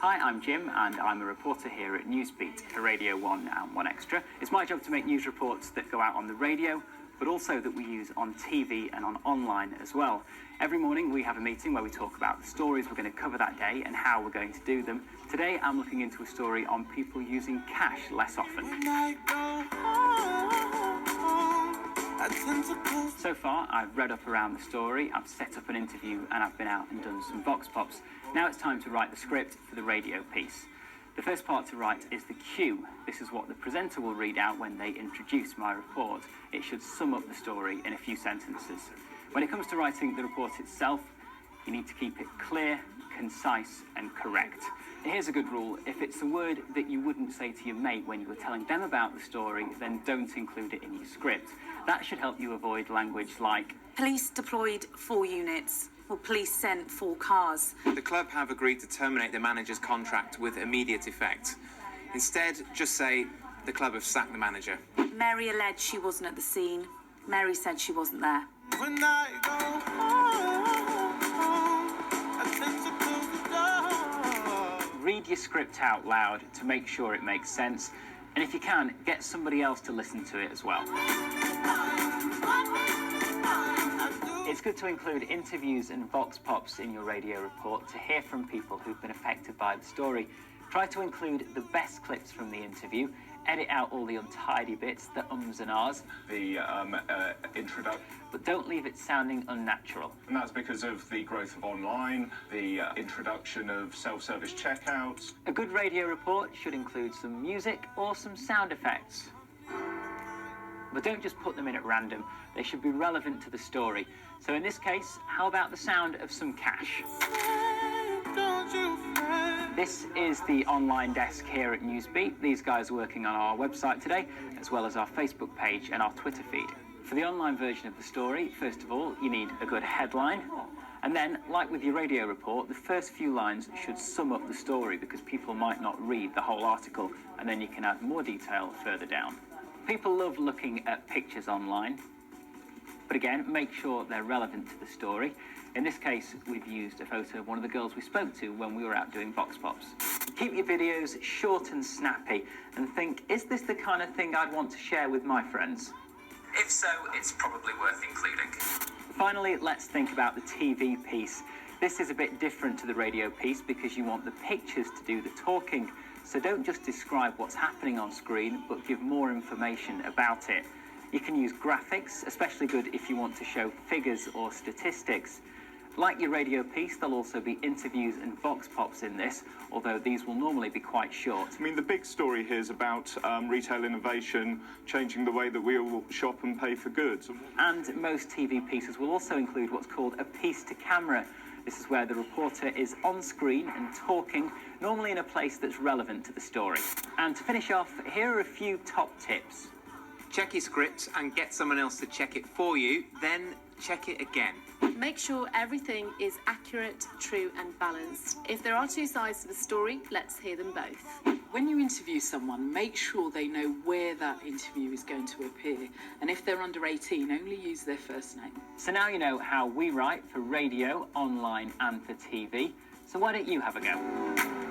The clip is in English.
Hi, I'm Jim, and I'm a reporter here at Newsbeat for Radio 1 and 1 Extra. It's my job to make news reports that go out on the radio, but also that we use on TV and on online as well. Every morning we have a meeting where we talk about the stories we're going to cover that day and how we're going to do them. Today I'm looking into a story on people using cash less often. So far, I've read up around the story, I've set up an interview, and I've been out and done some vox pops. Now it's time to write the script for the radio piece. The first part to write is the cue. This is what the presenter will read out when they introduce my report. It should sum up the story in a few sentences. When it comes to writing the report itself, you need to keep it clear, concise, and correct. Here's a good rule. If it's a word that you wouldn't say to your mate when you were telling them about the story, then don't include it in your script. That should help you avoid language like police deployed 4 units, or police sent 4 cars. The club have agreed to terminate the manager's contract with immediate effect. Instead, just say the club have sacked the manager. Mary alleged she wasn't at the scene. Mary said she wasn't there. When I go home, I tend to close the door. read your script out loud to make sure it makes sense. And if you can, get somebody else to listen to it as well. It's good to include interviews and vox pops in your radio report to hear from people who've been affected by the story. Try to include the best clips from the interview, edit out all the untidy bits, the ums and ahs. The introduction. But don't leave it sounding unnatural. And that's because of the growth of online, the introduction of self-service checkouts. A good radio report should include some music or some sound effects. But don't just put them in at random. They should be relevant to the story. So in this case, how about the sound of some cash? This is the online desk here at Newsbeat. These guys are working on our website today, as well as our Facebook page and our Twitter feed. For the online version of the story, first of all, you need a good headline. And then, like with your radio report, the first few lines should sum up the story because people might not read the whole article, and then you can add more detail further down. People love looking at pictures online, but again, make sure they're relevant to the story. In this case, we've used a photo of one of the girls we spoke to when we were out doing vox pops. Keep your videos short and snappy, and think, is this the kind of thing I'd want to share with my friends? If so, it's probably worth including. Finally, let's think about the TV piece. This is a bit different to the radio piece because you want the pictures to do the talking. So don't just describe what's happening on screen, but give more information about it. You can use graphics, especially good if you want to show figures or statistics. Like your radio piece, there'll also be interviews and vox pops in this, although these will normally be quite short. I mean, the big story here is about retail innovation, changing the way that we all shop and pay for goods. And most TV pieces will also include what's called a piece to camera. This is where the reporter is on screen and talking, normally in a place that's relevant to the story. And to finish off, here are a few top tips. Check your script and get someone else to check it for you, then check it again. Make sure everything is accurate, true and balanced. If there are 2 sides to the story, let's hear them both. When you interview someone, make sure they know where that interview is going to appear. And if they're under 18, only use their first name. So now you know how we write for radio, online and for TV. So why don't you have a go?